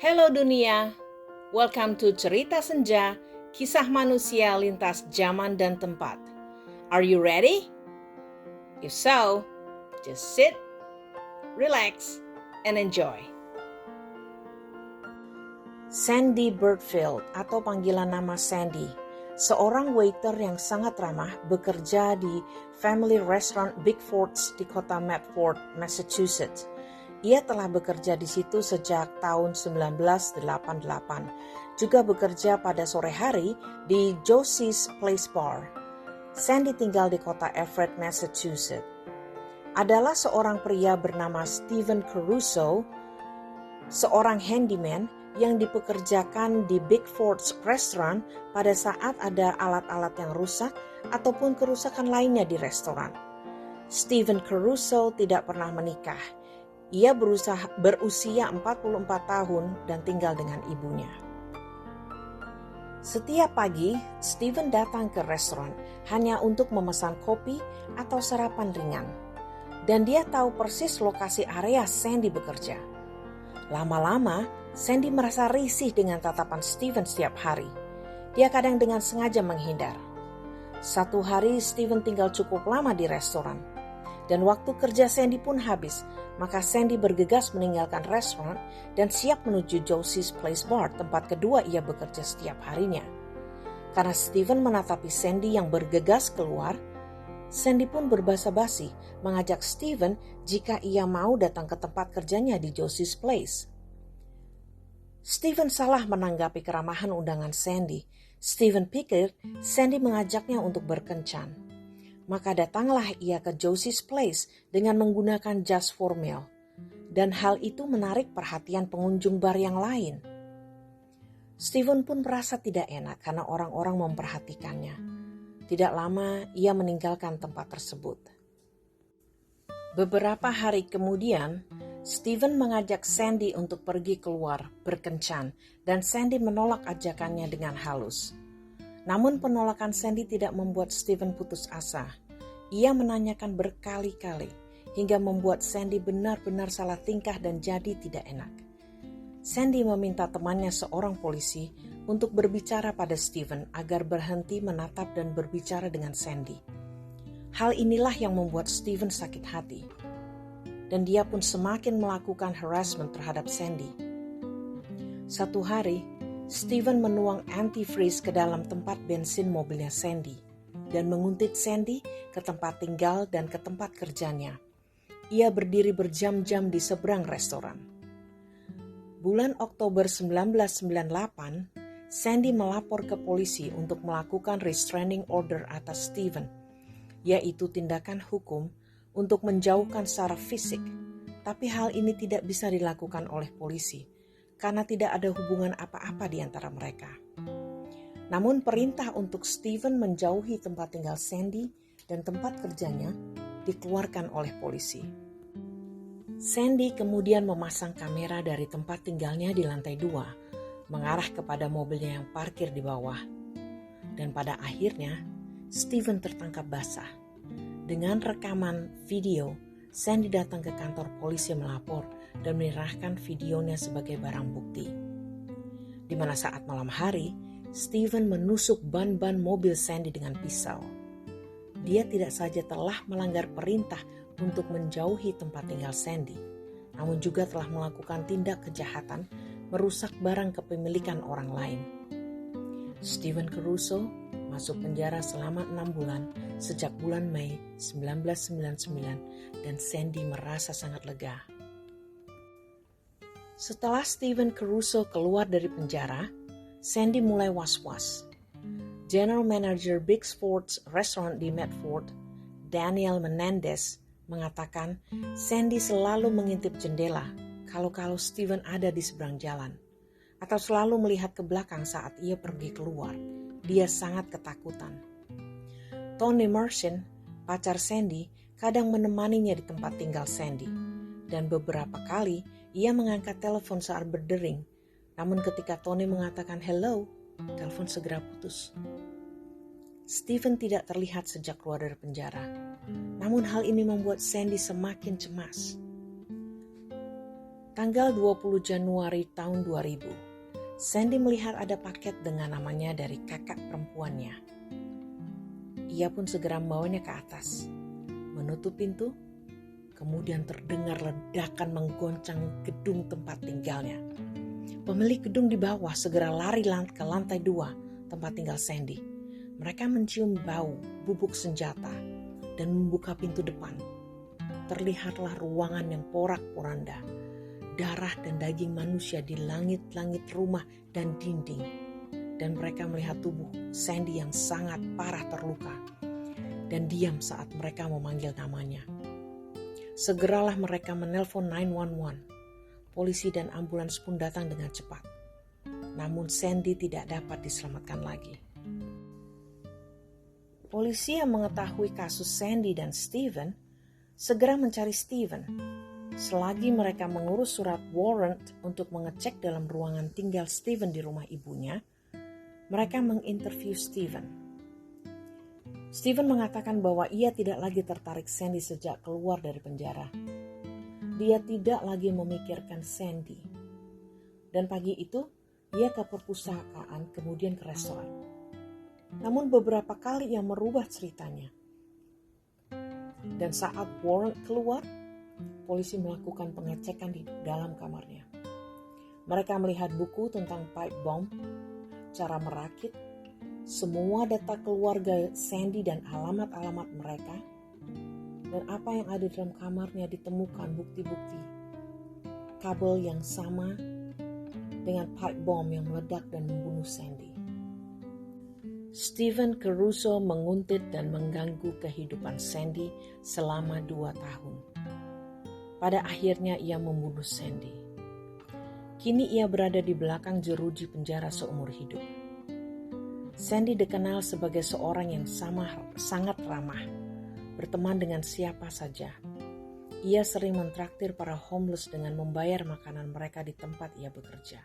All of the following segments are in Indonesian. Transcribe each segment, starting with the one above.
Hello dunia, welcome to Cerita Senja, kisah manusia lintas zaman dan tempat. Are you ready? If so, just sit, relax, and enjoy. Sandy Birdfield atau panggilan nama Sandy, seorang waiter yang sangat ramah bekerja di Family Restaurant Bickford's di kota Medford, Massachusetts. Ia telah bekerja di situ sejak tahun 1988. Juga bekerja pada sore hari di Josie's Place Bar. Sandy tinggal di kota Everett, Massachusetts. Adalah seorang pria bernama Stephen Caruso, seorang handyman yang dipekerjakan di Bickford's Restaurant pada saat ada alat-alat yang rusak ataupun kerusakan lainnya di restoran. Stephen Caruso tidak pernah menikah. Ia berusia 44 tahun dan tinggal dengan ibunya. Setiap pagi, Stephen datang ke restoran hanya untuk memesan kopi atau sarapan ringan. Dan dia tahu persis lokasi area Sandy bekerja. Lama-lama, Sandy merasa risih dengan tatapan Stephen setiap hari. Dia kadang dengan sengaja menghindar. Satu hari, Stephen tinggal cukup lama di restoran. Dan waktu kerja Sandy pun habis, maka Sandy bergegas meninggalkan restoran dan siap menuju Josie's Place Bar, tempat kedua ia bekerja setiap harinya. Karena Stephen menatapi Sandy yang bergegas keluar, Sandy pun berbasa-basi mengajak Stephen jika ia mau datang ke tempat kerjanya di Josie's Place. Stephen salah menanggapi keramahan undangan Sandy. Stephen pikir Sandy mengajaknya untuk berkencan. Maka datanglah ia ke Josie's Place dengan menggunakan jas formal. Dan hal itu menarik perhatian pengunjung bar yang lain. Stephen pun merasa tidak enak karena orang-orang memperhatikannya. Tidak lama ia meninggalkan tempat tersebut. Beberapa hari kemudian, Stephen mengajak Sandy untuk pergi keluar berkencan dan Sandy menolak ajakannya dengan halus. Namun penolakan Sandy tidak membuat Stephen putus asa. Ia menanyakan berkali-kali hingga membuat Sandy benar-benar salah tingkah dan jadi tidak enak. Sandy meminta temannya seorang polisi untuk berbicara pada Stephen agar berhenti menatap dan berbicara dengan Sandy. Hal inilah yang membuat Stephen sakit hati. Dan dia pun semakin melakukan harassment terhadap Sandy. Satu hari, Stephen menuang antifreeze ke dalam tempat bensin mobilnya Sandy dan menguntit Sandy ke tempat tinggal dan ke tempat kerjanya. Ia berdiri berjam-jam di seberang restoran. Bulan Oktober 1998, Sandy melapor ke polisi untuk melakukan restraining order atas Stephen, yaitu tindakan hukum untuk menjauhkan secara fisik, tapi hal ini tidak bisa dilakukan oleh polisi karena tidak ada hubungan apa-apa di antara mereka. Namun perintah untuk Stephen menjauhi tempat tinggal Sandy dan tempat kerjanya dikeluarkan oleh polisi. Sandy kemudian memasang kamera dari tempat tinggalnya di lantai 2, mengarah kepada mobilnya yang parkir di bawah. Dan pada akhirnya, Stephen tertangkap basah. Dengan rekaman video, Sandy datang ke kantor polisi melapor dan menyerahkan videonya sebagai barang bukti. Di mana saat malam hari, Stephen menusuk ban-ban mobil Sandy dengan pisau. Dia tidak saja telah melanggar perintah untuk menjauhi tempat tinggal Sandy, namun juga telah melakukan tindak kejahatan merusak barang kepemilikan orang lain. Stephen Caruso masuk penjara selama 6 bulan sejak bulan Mei 1999 dan Sandy merasa sangat lega. Setelah Stephen Caruso keluar dari penjara, Sandy mulai was-was. General Manager Bickford's Restaurant di Medford, Daniel Menendez, mengatakan Sandy selalu mengintip jendela kalau Stephen ada di seberang jalan, atau selalu melihat ke belakang saat ia pergi keluar. Dia sangat ketakutan. Tony Merchant, pacar Sandy, kadang menemaninya di tempat tinggal Sandy. Dan beberapa kali ia mengangkat telepon saat berdering. Namun ketika Tony mengatakan hello, telepon segera putus. Stephen tidak terlihat sejak keluar dari penjara. Namun hal ini membuat Sandy semakin cemas. Tanggal 20 Januari tahun 2000, Sandy melihat ada paket dengan namanya dari kakak perempuannya. Ia pun segera membawanya ke atas, menutup pintu, kemudian terdengar ledakan menggoncang gedung tempat tinggalnya. Pemilik gedung di bawah segera lari ke lantai 2 tempat tinggal Sandy. Mereka mencium bau bubuk senjata dan membuka pintu depan. Terlihatlah ruangan yang porak-poranda. Darah dan daging manusia di langit-langit rumah dan dinding. Dan mereka melihat tubuh Sandy yang sangat parah terluka. Dan diam saat mereka memanggil namanya. Segeralah mereka menelpon 911. Polisi dan ambulans pun datang dengan cepat. Namun Sandy tidak dapat diselamatkan lagi. Polisi yang mengetahui kasus Sandy dan Steven segera mencari Steven. Selagi mereka mengurus surat warrant untuk mengecek dalam ruangan tinggal Steven di rumah ibunya, mereka menginterview Steven. Steven mengatakan bahwa ia tidak lagi tertarik Sandy sejak keluar dari penjara. Dia tidak lagi memikirkan Sandy. Dan pagi itu, ia ke perpustakaan kemudian ke restoran. Namun beberapa kali ia merubah ceritanya. Dan saat warrant keluar, polisi melakukan pengecekan di dalam kamarnya. Mereka melihat buku tentang pipe bomb, cara merakit, semua data keluarga Sandy dan alamat-alamat mereka, dan apa yang ada dalam kamarnya ditemukan bukti-bukti. Kabel yang sama dengan pipe bomb yang meledak dan membunuh Sandy. Steven Caruso menguntit dan mengganggu kehidupan Sandy selama 2 tahun. Pada akhirnya ia membunuh Sandy. Kini ia berada di belakang jeruji penjara seumur hidup. Sandy dikenal sebagai seorang yang sangat ramah, berteman dengan siapa saja. Ia sering mentraktir para homeless dengan membayar makanan mereka di tempat ia bekerja.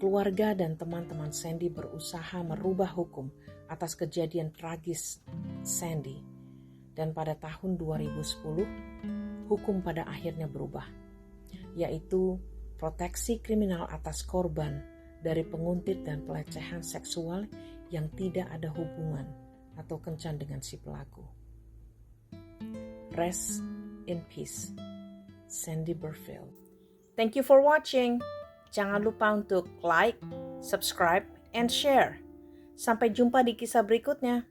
Keluarga dan teman-teman Sandy berusaha merubah hukum atas kejadian tragis Sandy. Dan pada tahun 2010, hukum pada akhirnya berubah, yaitu proteksi kriminal atas korban dari penguntit dan pelecehan seksual yang tidak ada hubungan atau kencan dengan si pelaku. Rest in peace, Sandy Burfield. Thank you for watching. Jangan lupa untuk like, subscribe, and share. Sampai jumpa di kisah berikutnya.